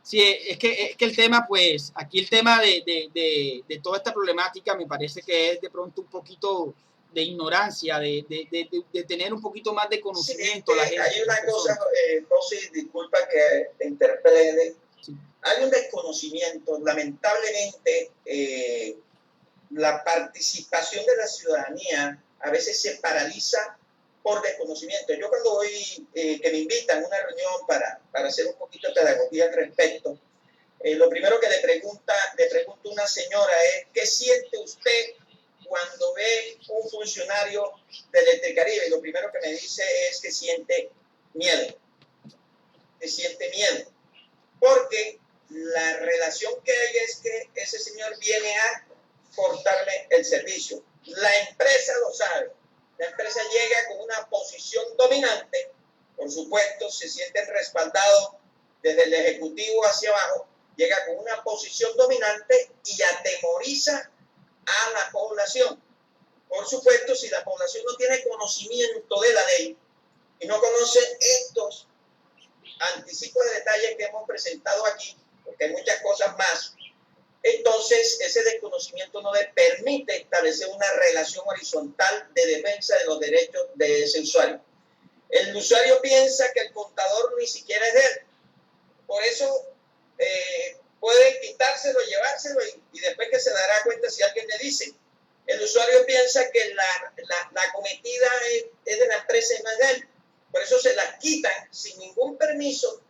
Sí, es que el tema, pues, aquí el tema de toda esta problemática me parece que es de pronto un poquito de ignorancia, de tener un poquito más de conocimiento. Sí, la gente, hay una cosa, José, disculpa que te interpele. Sí. Hay un desconocimiento, lamentablemente, la participación de la ciudadanía a veces se paraliza por desconocimiento. Yo cuando voy, que me invitan a una reunión para hacer un poquito de pedagogía al respecto, lo primero que le pregunto a una señora es, ¿qué siente usted cuando ve un funcionario de Electricaribe? Y lo primero que me dice es que siente miedo. Que siente miedo. Porque la relación que hay es que ese señor viene a cortarle el servicio. La empresa lo sabe. La empresa llega con una posición dominante, por supuesto, se sienten respaldados desde el ejecutivo hacia abajo, llega con una posición dominante y atemoriza a la población. Por supuesto, si la población no tiene conocimiento de la ley y no conoce estos anticipos de detalles que hemos presentado aquí, porque hay muchas cosas más, entonces ese desconocimiento no le permite establecer una relación horizontal de defensa de los derechos de ese usuario. El usuario piensa que el contador ni siquiera es de él, por eso puede quitárselo, llevárselo y después que se dará cuenta si alguien le dice. El usuario piensa que la cometida es de la empresa y no es de él, por eso se las quitan sin ningún permiso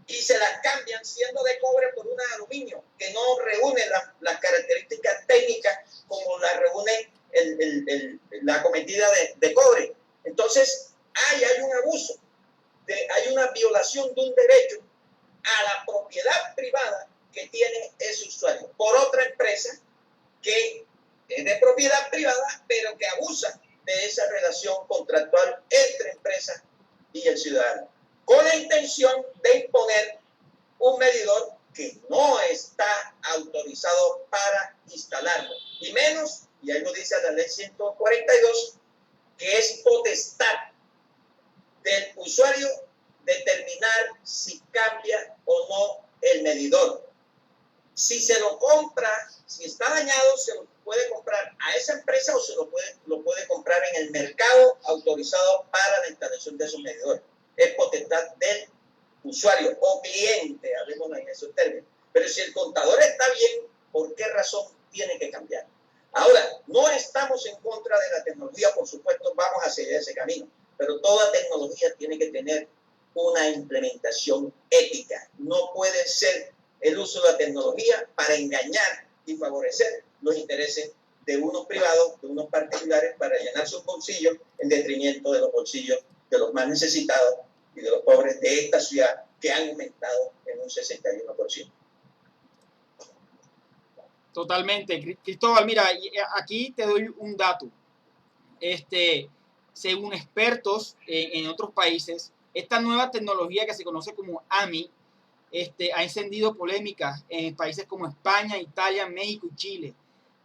y se las cambian siendo de cobre por una de aluminio, que no reúne las características técnicas como la reúne la cometida de cobre. Entonces, hay un abuso, hay una violación de un derecho a la propiedad privada que tiene ese usuario por otra empresa que es de propiedad privada, pero que abusa de esa relación contractual entre empresa y el ciudadano, con la intención de imponer un medidor que no está autorizado para instalarlo, y menos, y ahí lo dice la ley 142, que es potestad del usuario determinar si cambia o no el medidor. Si se lo compra, si está dañado, se lo puede comprar a esa empresa o se lo puede comprar en el mercado autorizado para la instalación de esos medidores. Es potestad del usuario o cliente, hablemos en esos términos. Pero si el contador está bien, ¿por qué razón tiene que cambiar? Ahora, no estamos en contra de la tecnología, por supuesto, vamos a seguir ese camino, pero toda tecnología tiene que tener una implementación ética. No puede ser el uso de la tecnología para engañar y favorecer los intereses de unos privados, de unos particulares, para llenar sus bolsillos en detrimento de los bolsillos de los más necesitados y de los pobres de esta ciudad, que han aumentado en un 61%. Totalmente. Cristóbal, mira, aquí te doy un dato. Según expertos en otros países, esta nueva tecnología que se conoce como AMI ha encendido polémicas en países como España, Italia, México y Chile,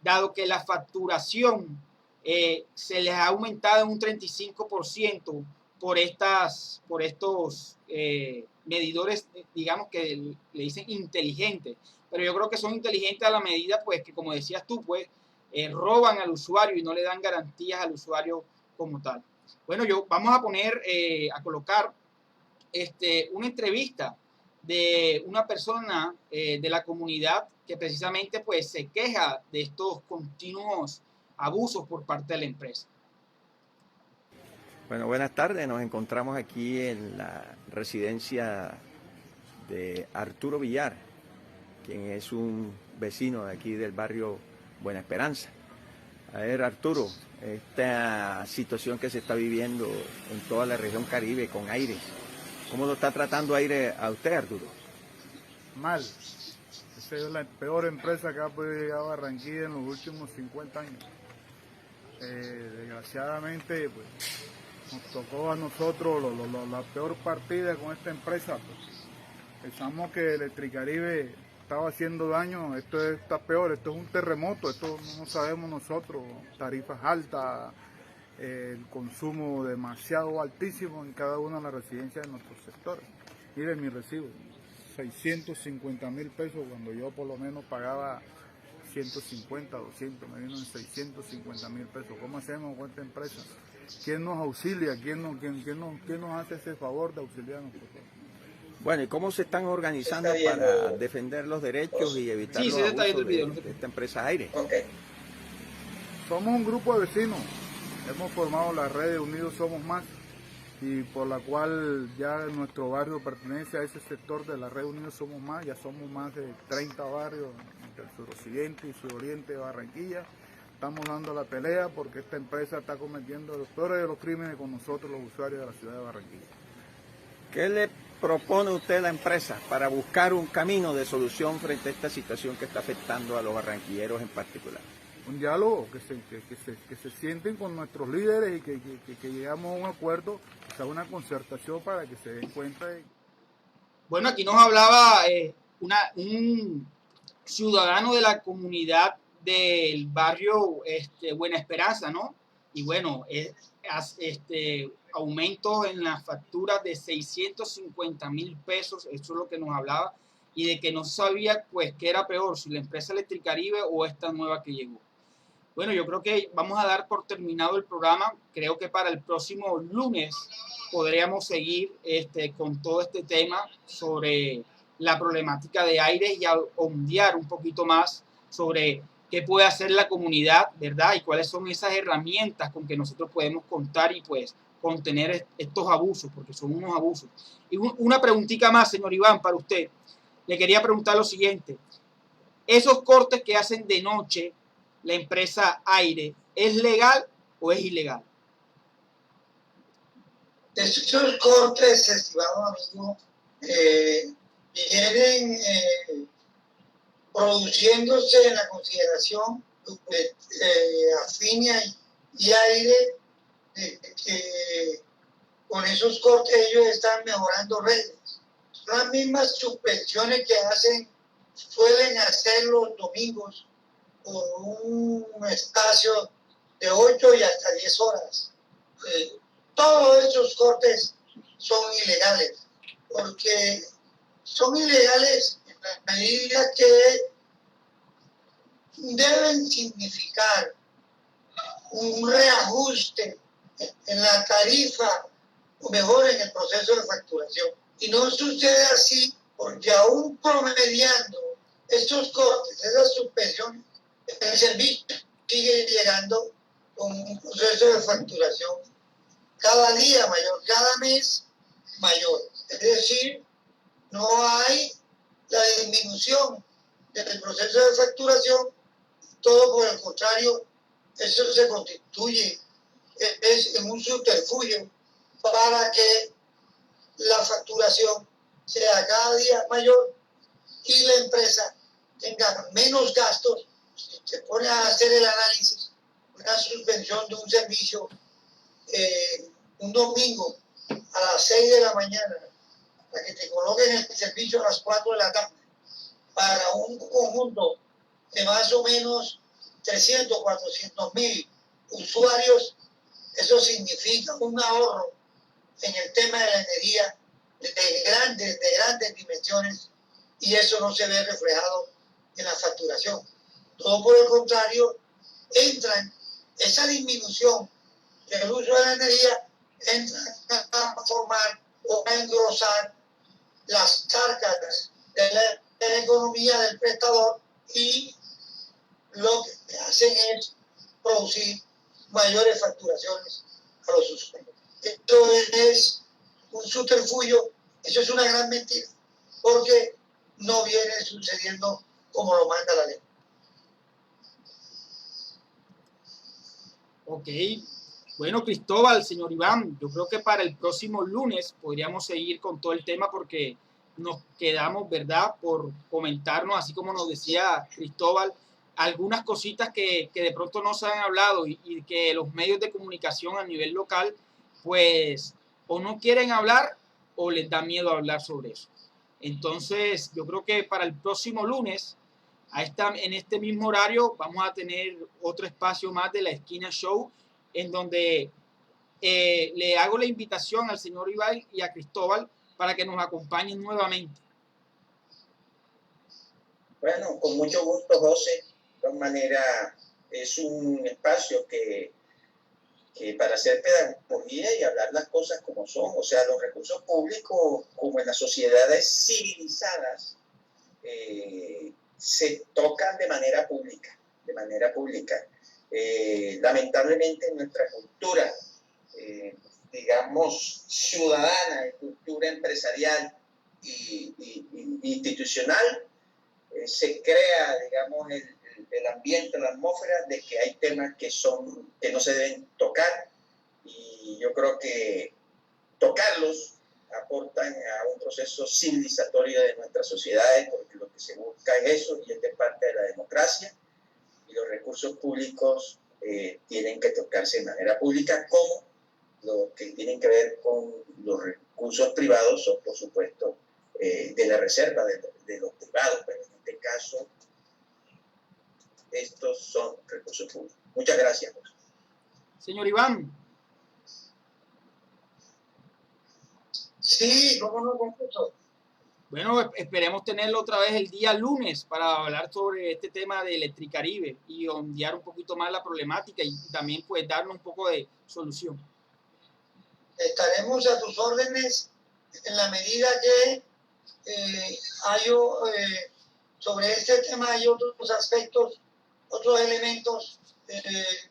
dado que la facturación se les ha aumentado en un 35% por estos medidores, digamos que le dicen inteligentes, pero yo creo que son inteligentes a la medida, pues, que como decías tú, pues, roban al usuario y no le dan garantías al usuario como tal. Bueno, vamos a poner, a colocar una entrevista de una persona de la comunidad que precisamente pues se queja de estos continuos abusos por parte de la empresa. Bueno, buenas tardes. Nos encontramos aquí en la residencia de Arturo Villar, quien es un vecino de aquí del barrio Buena Esperanza. A ver, Arturo, esta situación que se está viviendo en toda la región Caribe con Aire, ¿cómo lo está tratando Aire a usted, Arturo? Mal. Esa es la peor empresa que ha podido llegar a Barranquilla en los últimos 50 años. Desgraciadamente, pues, nos tocó a nosotros la peor partida con esta empresa. Pues. Pensamos que Electricaribe estaba haciendo daño, esto está peor, esto es un terremoto, esto no sabemos nosotros, tarifas altas, el consumo demasiado altísimo en cada una de las residencias de nuestros sectores. Miren mi recibo, 650.000 pesos cuando yo por lo menos pagaba 150, 200, me vino en 650.000 pesos. ¿Cómo hacemos con esta empresa? ¿Quién nos auxilia? ¿Quién nos hace ese favor de auxiliarnos, por favor? Bueno, ¿y cómo se están organizando para defender los derechos y evitar los abusos de esta empresa Aire? Okay. Somos un grupo de vecinos, hemos formado la red de Unidos Somos Más, y por la cual ya nuestro barrio pertenece a ese sector de la red Unidos Somos Más. Ya somos más de 30 barrios entre el suroccidente y suroriente de Barranquilla. Estamos dando la pelea porque esta empresa está cometiendo los peores de los crímenes con nosotros, los usuarios de la ciudad de Barranquilla. ¿Qué le propone usted a la empresa para buscar un camino de solución frente a esta situación que está afectando a los barranquilleros en particular? Un diálogo, que se sienten con nuestros líderes y que llegamos a un acuerdo, o sea, una concertación para que se den cuenta. Bueno, aquí nos hablaba un ciudadano de la comunidad del barrio Buena Esperanza, ¿no? Y bueno, aumentos en las facturas de 650.000 pesos, eso es lo que nos hablaba, y de que no sabía pues qué era peor, si la empresa Electricaribe o esta nueva que llegó. Bueno, yo creo que vamos a dar por terminado el programa. Creo que para el próximo lunes podríamos seguir con todo este tema sobre la problemática de aire y ondear un poquito más sobre qué puede hacer la comunidad, ¿verdad? Y cuáles son esas herramientas con que nosotros podemos contar y pues contener estos abusos, porque son unos abusos. Y una preguntita más, señor Iván, para usted. Le quería preguntar lo siguiente. Esos cortes que hacen de noche la empresa Aire, ¿es legal o es ilegal? Estos cortes, estimado amigo, vienen produciéndose en la consideración de Afinia y Aire, que con esos cortes ellos están mejorando redes. Son las mismas suspensiones que suelen hacer los domingos por un espacio de 8 y hasta 10 horas. Todos esos cortes son ilegales, porque son ilegales en la medida que deben significar un reajuste en la tarifa, o mejor en el proceso de facturación. Y no sucede así, porque aún promediando estos cortes, esas suspensiones, el servicio sigue llegando con un proceso de facturación cada día mayor, cada mes mayor. Es decir, no hay la disminución del proceso de facturación, todo por el contrario, eso se constituye en un subterfugio para que la facturación sea cada día mayor y la empresa tenga menos gastos. Si se pone a hacer el análisis, una suspensión de un servicio un domingo a las 6 de la mañana, para que te coloquen el servicio a las 4 de la tarde, para un conjunto de más o menos 300, 400.000 usuarios, eso significa un ahorro en el tema de la energía de grandes dimensiones, y eso no se ve reflejado en la facturación. Todo por el contrario, esa disminución del uso de la energía entra a formar o a engrosar las cargas de la economía del prestador, y lo que hacen es producir mayores facturaciones a los usuarios. Esto es un subterfugio, eso es una gran mentira, porque no viene sucediendo como lo manda la ley. Ok, bueno, Cristóbal, señor Iván, yo creo que para el próximo lunes podríamos seguir con todo el tema, porque nos quedamos, ¿verdad?, por comentarnos, así como nos decía Cristóbal, algunas cositas que de pronto no se han hablado y que los medios de comunicación a nivel local pues o no quieren hablar o les da miedo hablar sobre eso. Entonces, yo creo que para el próximo lunes, en este mismo horario, vamos a tener otro espacio más de la Esquina Show, en donde le hago la invitación al señor Iván y a Cristóbal para que nos acompañen nuevamente. Bueno, con mucho gusto, José. De todas maneras, es un espacio que para hacer pedagogía y hablar las cosas como son, o sea, los recursos públicos, como en las sociedades civilizadas, se tocan de manera pública, lamentablemente en nuestra cultura, digamos, ciudadana, cultura empresarial y institucional, se crea, digamos, el ambiente, la atmósfera de que hay temas que no se deben tocar, y yo creo que tocarlos aportan a un proceso civilizatorio de nuestras sociedades, porque lo que se busca es eso, y es de parte de la democracia, y los recursos públicos tienen que tocarse de manera pública, como lo que tienen que ver con los recursos privados son, por supuesto, de la reserva de los privados, pero en este caso estos son recursos públicos. Muchas gracias. Señor Iván. Sí, cómo no, con gusto. Bueno, esperemos tenerlo otra vez el día lunes para hablar sobre este tema de Electricaribe y ondear un poquito más la problemática y también pues darnos un poco de solución. Estaremos a tus órdenes en la medida que sobre este tema hay otros aspectos, otros elementos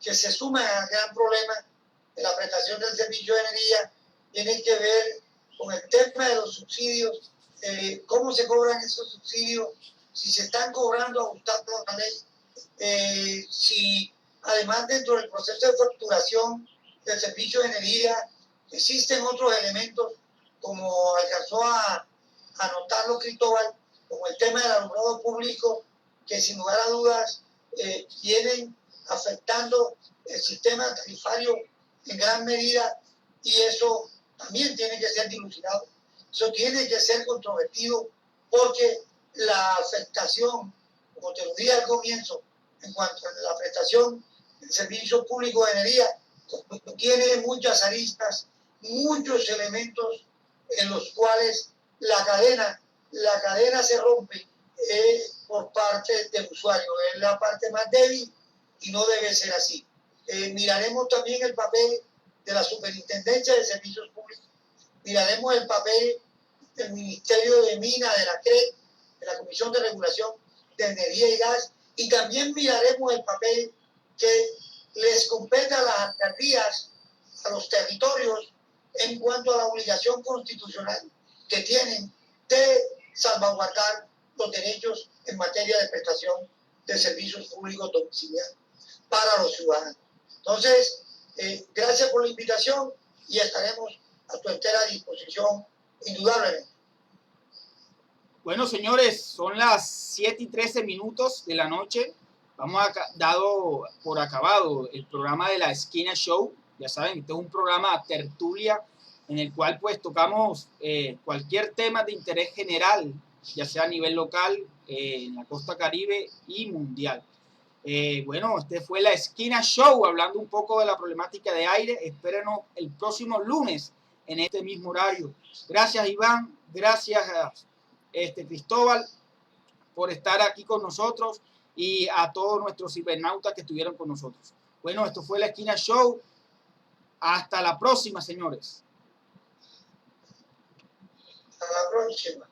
que se suman al gran problema de la prestación del servicio de energía. Tienen que ver con el tema de los subsidios, cómo se cobran esos subsidios, si se están cobrando ajustando a la ley, si además dentro del proceso de facturación del servicio de energía existen otros elementos, como alcanzó a anotarlo Cristóbal, como el tema del alumbrado público, que sin lugar a dudas vienen afectando el sistema tarifario en gran medida, y eso también tiene que ser dilucidado, eso tiene que ser controvertido, porque la afectación, como te lo dije al comienzo, en cuanto a la prestación del servicio público de energía, tiene muchas aristas, muchos elementos en los cuales la cadena se rompe por parte del usuario. Es la parte más débil y no debe ser así. Miraremos también el papel de la Superintendencia de Servicios Públicos, miraremos el papel del Ministerio de Minas, de la CREC, de la Comisión de Regulación de Energía y Gas, y también miraremos el papel que les compete a las alcaldías, a los territorios, en cuanto a la obligación constitucional que tienen de salvaguardar los derechos en materia de prestación de servicios públicos domiciliarios para los ciudadanos. Entonces, gracias por la invitación y estaremos a tu entera disposición, indudablemente. Bueno, señores, son las 7:13 de la noche. Dado por acabado el programa de la Esquina Show. Ya saben, este es un programa tertulia en el cual pues tocamos cualquier tema de interés general, ya sea a nivel local, en la costa Caribe y mundial. Bueno, este fue la Esquina Show, hablando un poco de la problemática de aire. Espérenos el próximo lunes en este mismo horario. Gracias, Iván. Gracias, Cristóbal, por estar aquí con nosotros, y a todos nuestros cibernautas que estuvieron con nosotros. Bueno, esto fue la Esquina Show. Hasta la próxima, señores. Hasta la próxima.